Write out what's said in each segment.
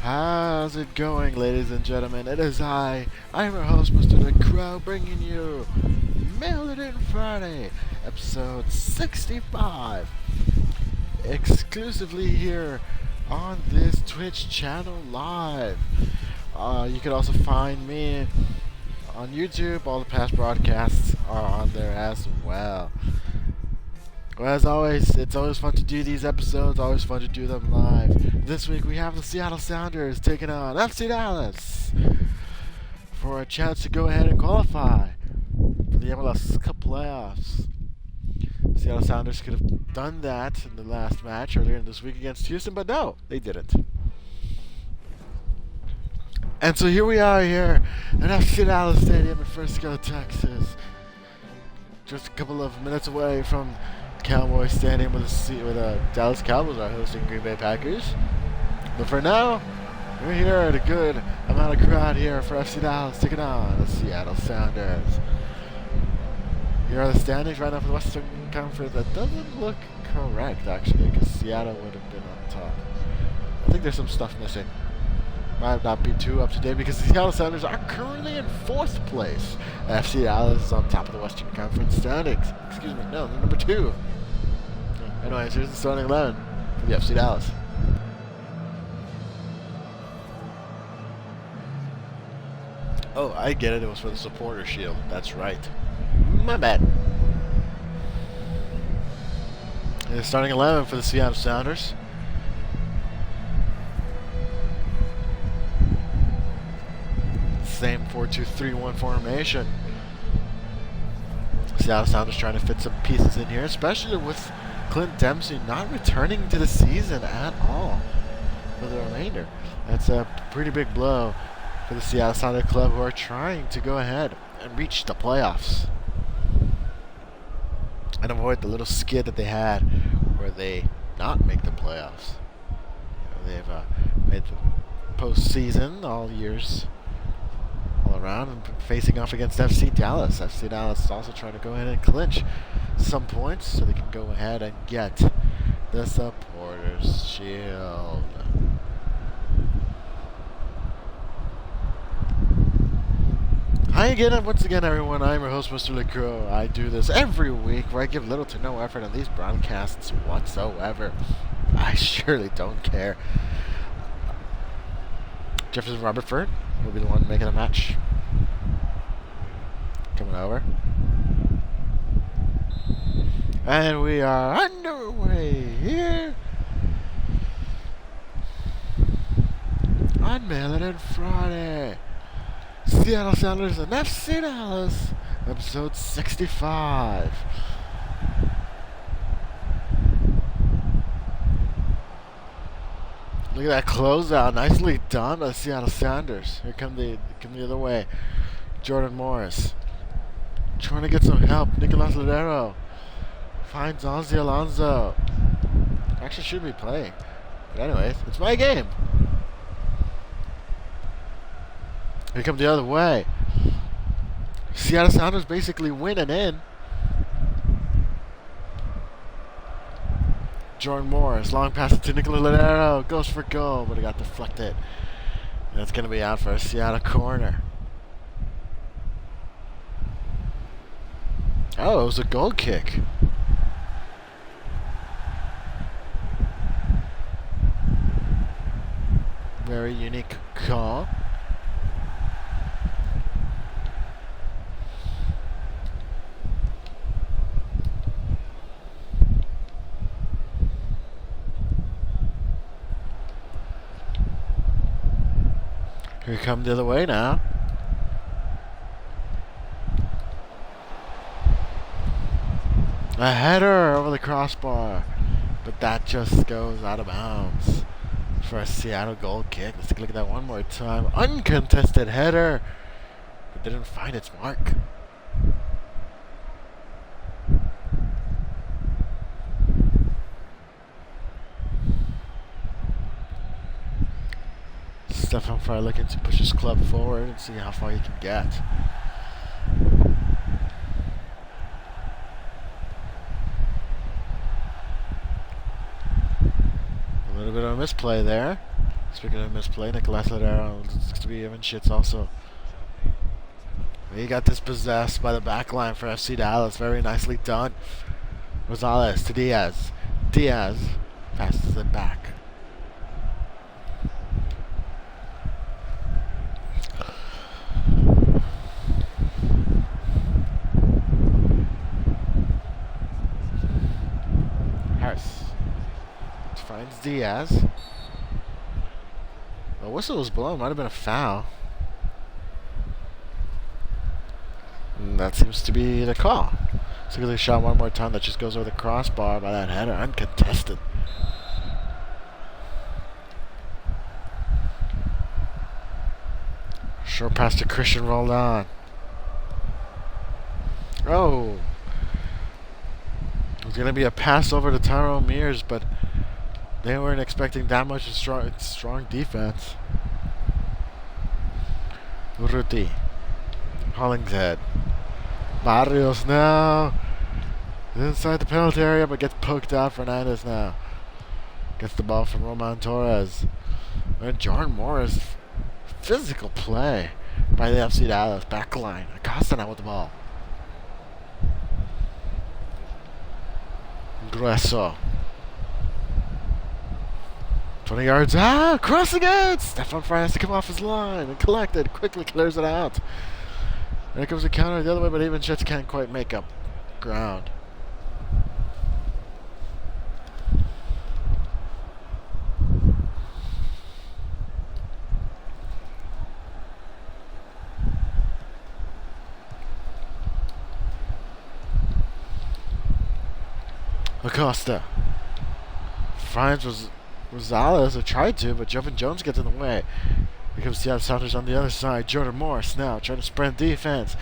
How's it going, ladies and gentlemen? It is I'm your host, Mr. LeCrow, bringing you Mail It In Friday, episode 65, exclusively here on this Twitch channel live. You can also find me on YouTube. All the past broadcasts are on there as well. Well, as always, it's always fun to do these episodes, always fun to do them live. This week we have the Seattle Sounders taking on FC Dallas for a chance to go ahead and qualify for the MLS Cup playoffs. The Seattle Sounders could have done that in the last match earlier in this week against Houston, but no, they didn't. And so here we are here at FC Dallas Stadium in Frisco, Texas. Just a couple of minutes away from Cowboys Stadium with the Dallas Cowboys are hosting Green Bay Packers. But for now, we're here at a good amount of crowd here for FC Dallas taking on the Seattle Sounders. Here are the standings right now for the Western Conference. That doesn't look correct, actually, because Seattle would have been on top. I think there's some stuff missing. Might not be too up to date because the Seattle Sounders are currently in 4th place. FC Dallas is on top of the Western Conference standings. Excuse me, no, they're number 2. Anyways, here's the starting 11 for the FC Dallas. Oh, I get it. It was for the supporter shield. That's right. My bad. And the starting 11 for the Seattle Sounders. Same 4-2-3-1 formation. Seattle Sounders trying to fit some pieces in here, especially with Clint Dempsey not returning to the season at all for the remainder. That's a pretty big blow for the Seattle Sounders club, who are trying to go ahead and reach the playoffs and avoid the little skid that they had where they not make the playoffs. They've made the postseason all years all around and facing off against FC Dallas. FC Dallas is also trying to go ahead and clinch some points so they can go ahead and get the supporters shield. Hi again, and once again, everyone. I'm your host, Mr. LeCrow. I do this every week where I give little to no effort on these broadcasts whatsoever. I surely don't care. Jefferson Robertford will be the one making the match. Coming over. And we are underway here on Mail It In Friday. Seattle Sounders and FC Dallas, episode 65. Look at that closeout, nicely done by the Seattle Sounders. Here come the other way. Jordan Morris trying to get some help. Nicolas Ladero finds Ozzy Alonso. Actually should be playing, but anyways, it's my game. Here come the other way. Seattle Sounders basically winning in. Jordan Morris, long pass to Nicolas Ladero, goes for goal, but it got deflected. And it's going to be out for a Seattle corner. Oh, it was a goal kick. Very unique call. Here come the other way now. A header over the crossbar, but that just goes out of bounds for a Seattle goal kick. Let's take a look at that one more time. Uncontested header, but didn't find its mark. Stefan Fry looking to push his club forward and see how far he can get. A little bit of a misplay there. Speaking of misplay, Nicolas Ladero looks to be even shits also. He got dispossessed by the back line for FC Dallas. Very nicely done. Rosales to Diaz. Diaz passes it back. Harris finds Diaz. The whistle was blown. Might have been a foul. And that seems to be the call. So he shot one more time. That just goes over the crossbar by that header. Uncontested. Short pass to Christian rolled on. Oh. It was going to be a pass over to Tyrone Mears, but they weren't expecting that much strong defense. Urruti. Hollingshead. Barrios now. Inside the penalty area, but gets poked out. Fernandez now. Gets the ball from Roman Torres. And Jordan Morris. Physical play by the FC Dallas. Back line. Acosta now with the ball. Grueso. 20 yards out. Crossing it. Stefan Frey has to come off his line and collect it. Quickly clears it out. There comes a counter the other way, but even Jets can't quite make up ground. Acosta finds Rosales, or tried to, but Jovin Jones gets in the way. Here comes Seattle Sounders on the other side. Jordan Morris now trying to sprint defense.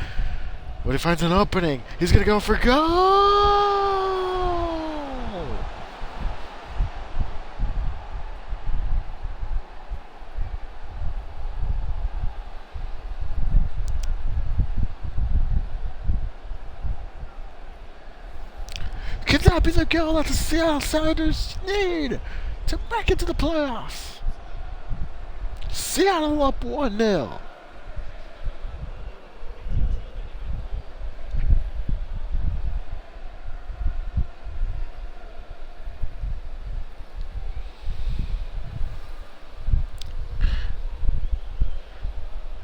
When he finds an opening, he's going to go for goal! Could that be the goal that the Seattle Sounders need to break into the playoffs? Seattle up 1-0.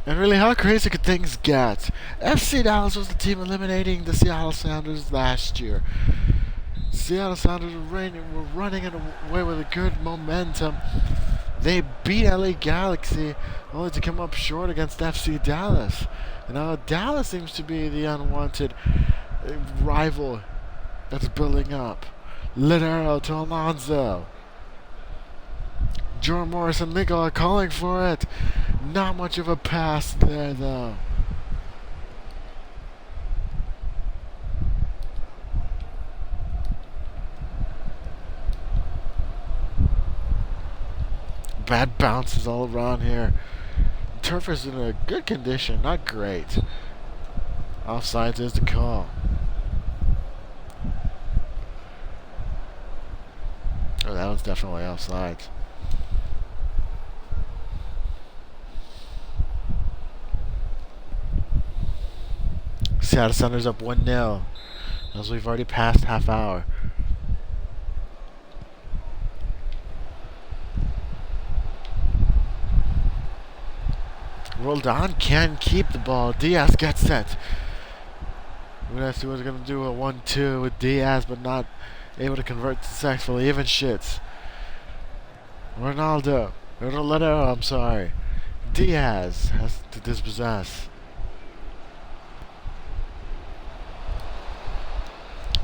And really, how crazy could things get? FC Dallas was the team eliminating the Seattle Sounders last year. Seattle Sounders were running away with a good momentum. They beat LA Galaxy only to come up short against FC Dallas. And now Dallas seems to be the unwanted rival that's building up. Ladero to Alonso. Jordan Morris and Nico are calling for it. Not much of a pass there, though. Bad bounces all around here. Turf is in a good condition, not great. Offsides is the call. Oh, that was definitely offsides. Seattle Sounders up 1-0 as we've already passed half hour. Roldan can keep the ball. Diaz gets set. We're going to see what he's going to do a 1-2 with Diaz, but not able to convert successfully. Even shits. Ronaldo. I'm sorry. Diaz has to dispossess.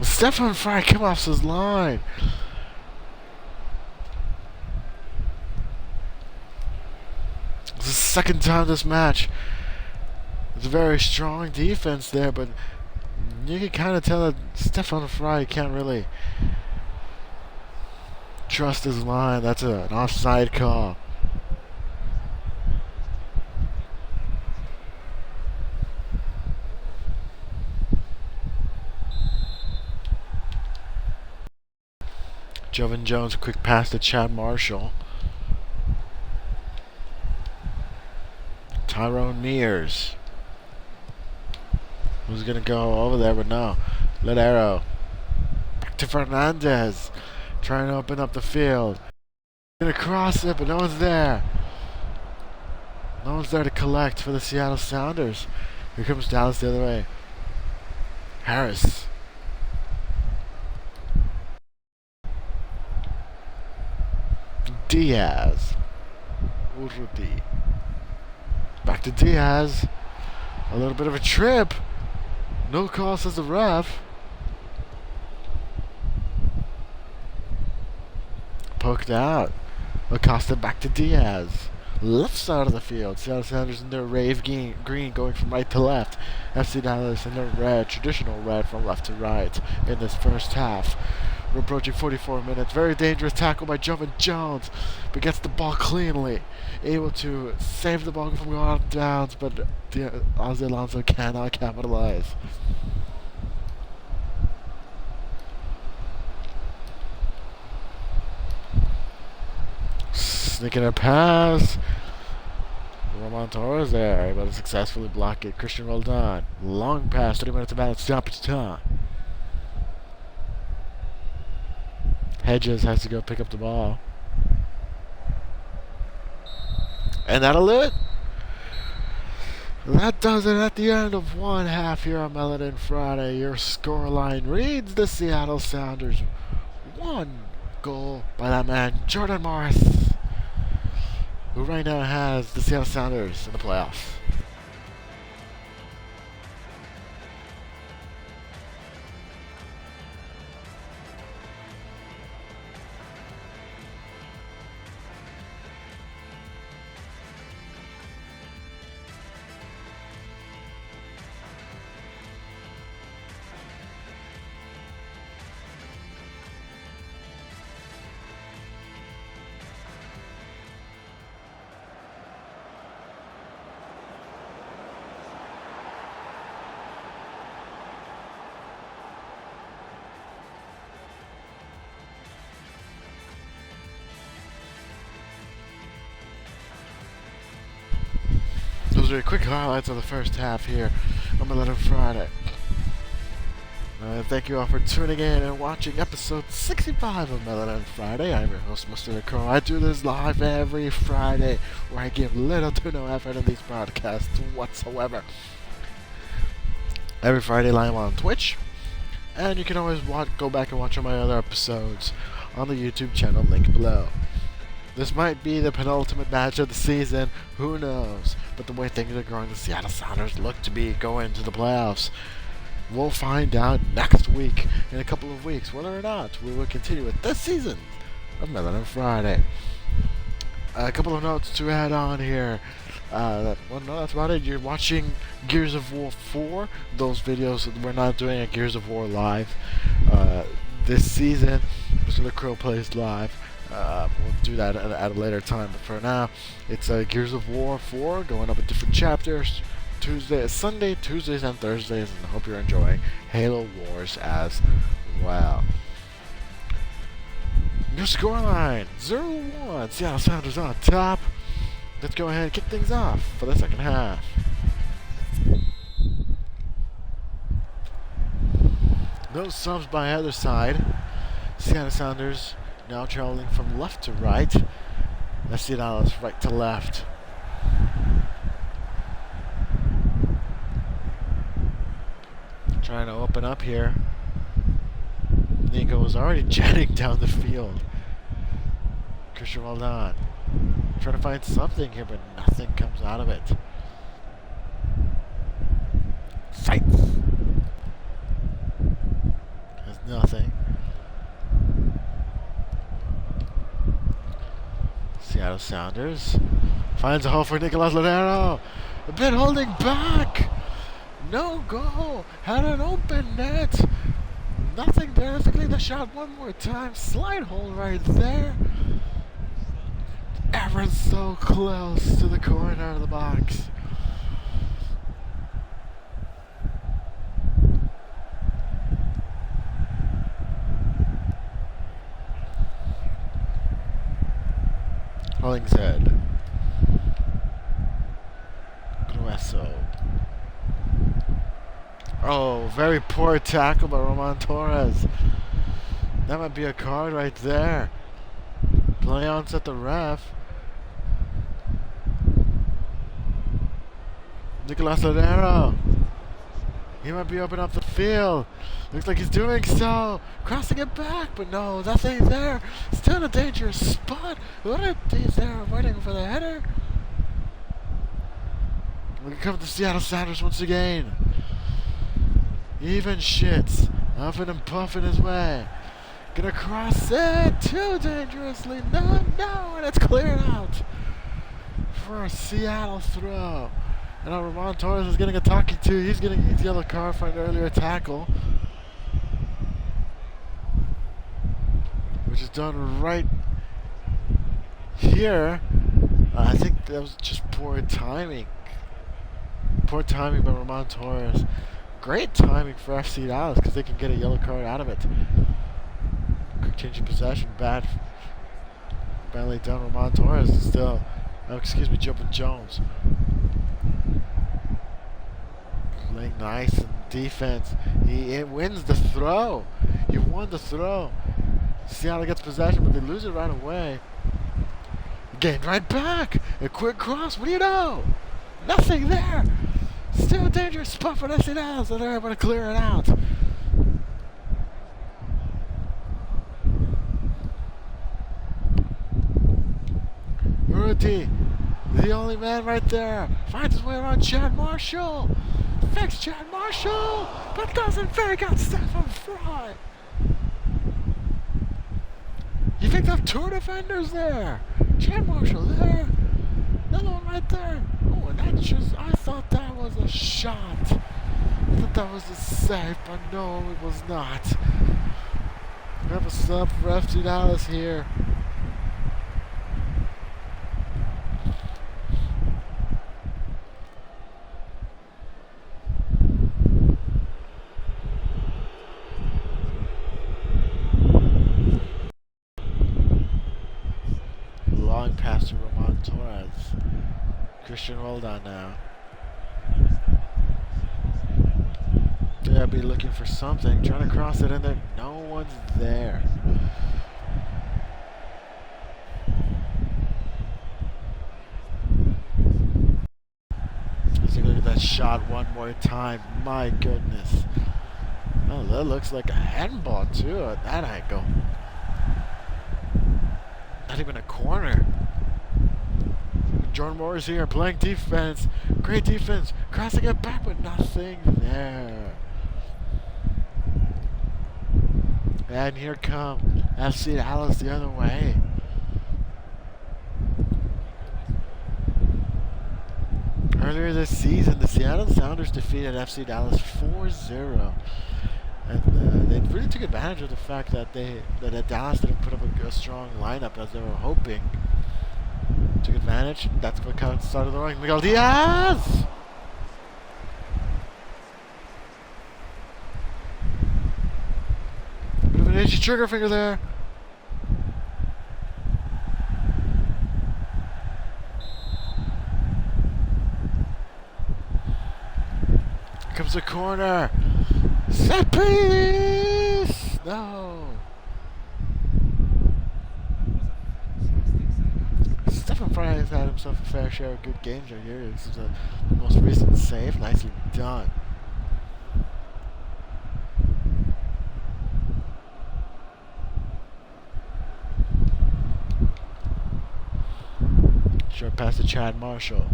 Stefan Frey come off his line. It's the second time this match. It's a very strong defense there, but you can kind of tell that Stefan Frey can't really trust his line. That's an offside call. Jovin Jones, quick pass to Chad Marshall. Tyrone Mears. Who's going to go over there? But no. LeCrow. Back to Fernandez. Trying to open up the field. Going to cross it, but no one's there. No one's there to collect for the Seattle Sounders. Here comes Dallas the other way. Harris. Diaz. Urruti. Back to Diaz. A little bit of a trip. No call, says the ref. Poked out. Acosta back to Diaz. Left side of the field. Seattle Sounders in their rave green going from right to left. FC Dallas in their red, traditional red from left to right in this first half. We're approaching 44 minutes. Very dangerous tackle by Jovan Jones, but gets the ball cleanly. Able to save the ball from going out of downs, but Ozzy Alonso cannot capitalize. Sneaking a pass. Roman Torres there, able to successfully block it. Christian Roldan. Long pass, 30 minutes of balance, stoppage time. Hedges has to go pick up the ball. And that'll do it. That does it at the end of one half here on Melanin Friday. Your scoreline reads the Seattle Sounders. 1 goal by that man, Jordan Morris, who right now has the Seattle Sounders in the playoffs. Those are quick highlights of the first half here on Melanin Friday. Thank you all for tuning in and watching episode 65 of Melanin Friday. I'm your host, Mr. LeCrow. I do this live every Friday where I give little to no effort in these broadcasts whatsoever. Every Friday live on Twitch. And you can always go back and watch all my other episodes on the YouTube channel linked below. This might be the penultimate match of the season, who knows? But the way things are going, the Seattle Sounders look to be going to the playoffs. We'll find out next week, in a couple of weeks, whether or not we will continue with this season of Melanin Friday. A couple of notes to add on here. No, that's about it. You're watching Gears of War 4. Those videos, we're not doing a Gears of War live this season. Mr. LeCrow plays live. We'll do that at a later time, but for now, it's Gears of War 4 going up in different chapters. Sunday, Tuesdays, and Thursdays, and I hope you're enjoying Halo Wars as well. New scoreline 0-1. Seattle Sounders on top. Let's go ahead and kick things off for the second half. No subs by either side. Seattle Sounders now traveling from left to right. FC Dallas right to left. Trying to open up here. Nico is already jetting down the field. Christian Roldan trying to find something here, but nothing comes out of it. Sights has nothing. Seattle Sounders finds a hole for Nicolas LeCrow. A bit holding back. No goal. Had an open net. Nothing there. Let's clean the shot one more time. Slide hole right there. Ever so close to the corner of the box. Hollingshead. Oh, very poor tackle by Roman Torres. That might be a card right there. Play on set the ref. Nicolas Ladero. He might be opening up the field. Looks like he's doing so. Crossing it back, but no, nothing there. Still in a dangerous spot. What are these there waiting for the header? We can come to Seattle Sounders once again. Even shits. Huffing and puffing his way. Gonna cross it too dangerously. No, and it's cleared out for a Seattle throw. And now Roman Torres is getting a talking to. He's getting his yellow card for an earlier tackle, which is done right here. I think that was just poor timing. Poor timing by Roman Torres. Great timing for FC Dallas because they can get a yellow card out of it. Quick change of possession. Badly done. Roman Torres is still. Oh, excuse me, Jumping Jones. Playing nice in defense. He wins the throw. He won the throw. Seattle gets possession, but they lose it right away. Gained right back. A quick cross. What do you know? Nothing there. Still a dangerous spot for Nacional, so they're able to clear it out. Rudy, the only man right there, finds his way around Chad Marshall. Fakes Chad Marshall, but doesn't fake out Stefan Fry. You picked up two defenders there. Chad Marshall there. Another one right there. Oh, and that just, I thought that was a shot. I thought that was a save, but no, it was not. We have a sub for FC Dallas here. Long pass to Roman Torres. Christian Roldan now. They'll be looking for something, trying to cross it in there. No one's there. Let's take a look at that shot one more time. My goodness. Oh, that looks like a handball too at that angle. Not even a corner. Jordan Moore is here playing defense. Great defense. Crossing it back, but nothing there. And here come FC Dallas the other way. Earlier this season, the Seattle Sounders defeated FC Dallas 4-0. And they really took advantage of the fact that Dallas didn't put up a strong lineup as they were hoping. Took advantage. That's what kind of started the running. Miguel Diaz! Bit of an itchy trigger finger there. Here comes the corner. Set piece! No. Stefan Fry has had himself a fair share of good games right here. This is the most recent save. Nicely done. Short pass to Chad Marshall.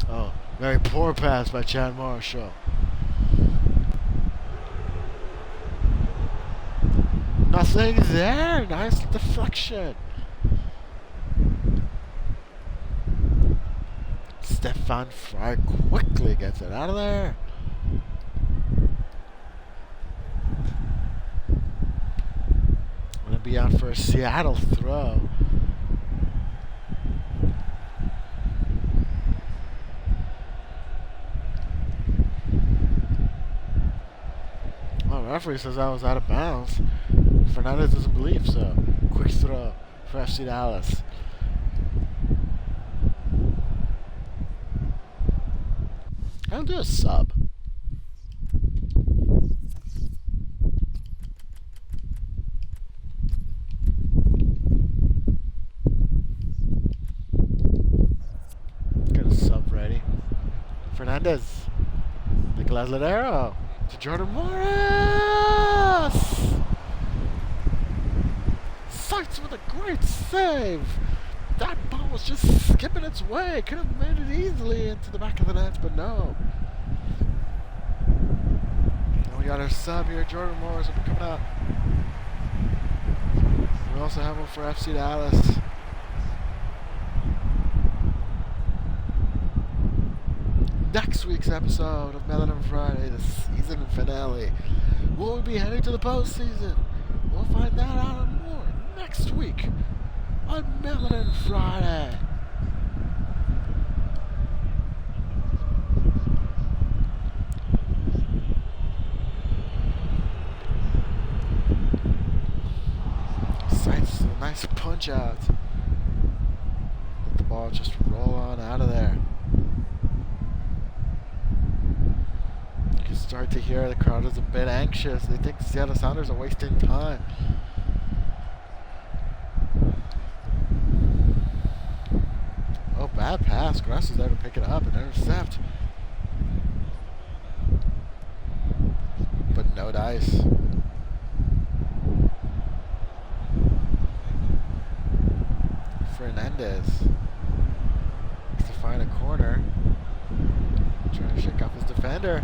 Oh, very poor pass by Chad Marshall. Nothing there. Nice deflection. Stefan Fry quickly gets it out of there. Gonna be out for a Seattle throw. Well, the referee says I was out of bounds. Fernandez doesn't believe so. Quick throw for FC Dallas. I'll do a sub. Get a sub ready. Fernandez. Nicolas Ladero. To Jordan Morris. Sights with a great save. That ball was just skipping its way. Could have made it easily into the back of the net, but no. And we got our sub here. Jordan Morris will be coming out. We also have one for FC Dallas. Next week's episode of Melon Friday, the season finale. Will we be heading to the postseason? We'll find that out and more next week on Melon Friday. Sights a nice punch out. Let the ball just roll on out of there. Start to hear the crowd is a bit anxious. They think the Seattle Sounders are wasting time. Oh, bad pass. Grass is there to pick it up and intercept. But no dice. Fernandez needs to find a corner. Trying to shake off his defender.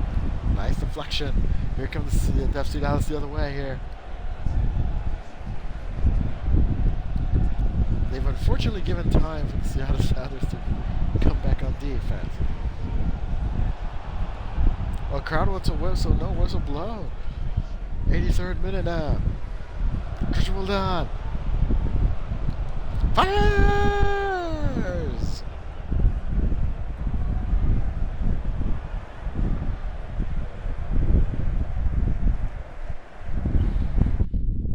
Nice deflection. Here comes the FC Dallas the other way here. They've unfortunately given time for the Seattle Sounders to come back on defense. Well, crowd wants a whistle. No whistle blow. 83rd minute now. Christian Roldan. Fires!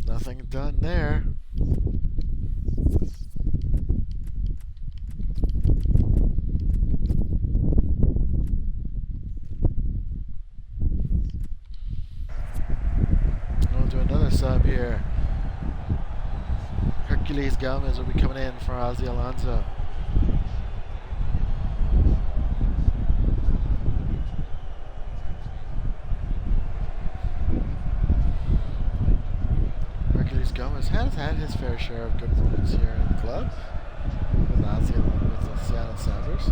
Nothing done there. We'll do another sub here. Hercules Gomez will be coming in for Ozzy Alonso. Gomez has had his fair share of good moments here in the club with the Seattle Sounders.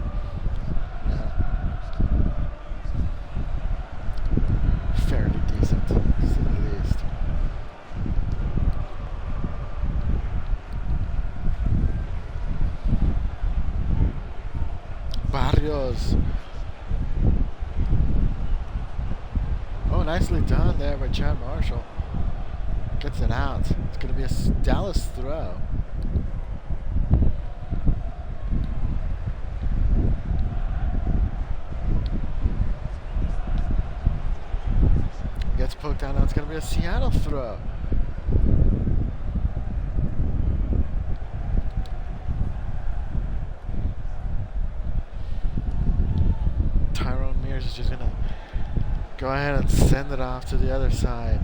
Fairly decent, to say the least. Barrios. Oh, nicely done there by Chad Marshall. Gets it out. It's going to be a Dallas throw. Gets poked out. Now it's going to be a Seattle throw. Tyrone Mears is just going to go ahead and send it off to the other side.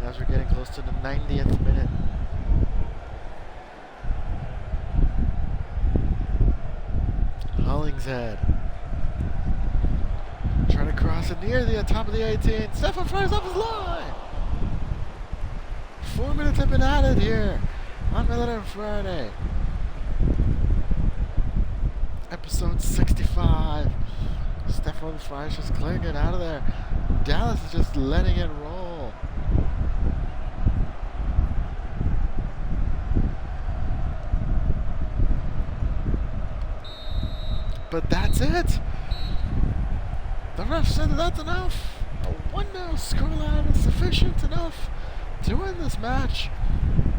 As we're getting close to the 90th minute. Hollingshead trying to cross it near the top of the 18. Stefan fires off his line. 4 minutes have been added here on Melon Friday. Episode 65. Stefan fires just clearing it out of there. Dallas is just letting it roll. But that's it. The ref said that's enough. A 1-0 scoreline is sufficient enough to win this match.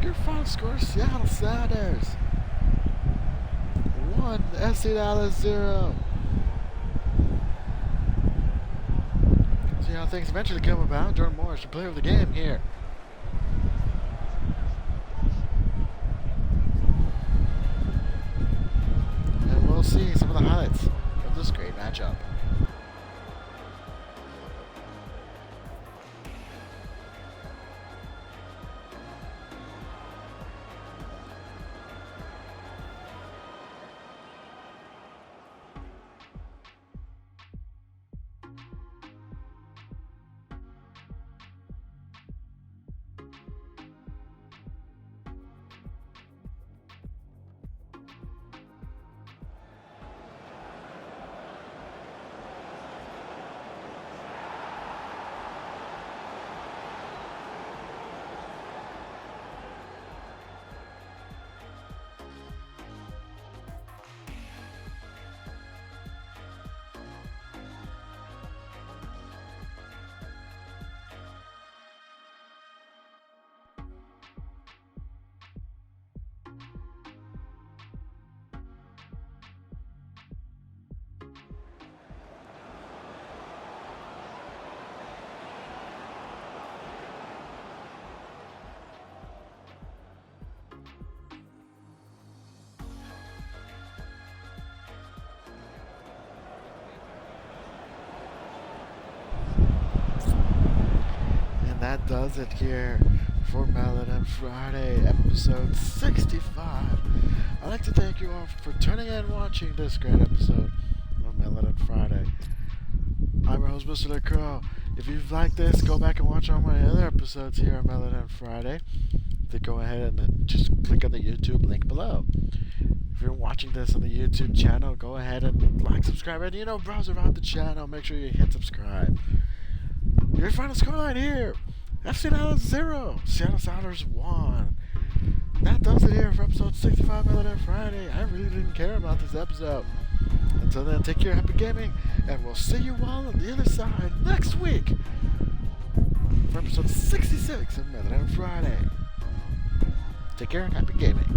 Your final score, Seattle Sounders 1, FC Dallas 0. See how things eventually come about. Jordan Morris, the player of the game here. And we'll see some of the highlights of this great matchup. And that does it here for Melon and Friday, episode 65. I'd like to thank you all for tuning in and watching this great episode of Melon and Friday. I'm your host, Mr. LeCrow. If you've liked this, go back and watch all my other episodes here on Melon and Friday. Then go ahead and then just click on the YouTube link below. If you're watching this on the YouTube channel, go ahead and like, subscribe, and browse around the channel. Make sure you hit subscribe. Your final scoreline here: FC Dallas 0, Seattle Sounders 1. That does it here for episode 65 Melon and Friday. I really didn't care about this episode. Until then, take care, happy gaming, and we'll see you all on the other side next week for episode 66 of Melon and Friday. Take care and happy gaming.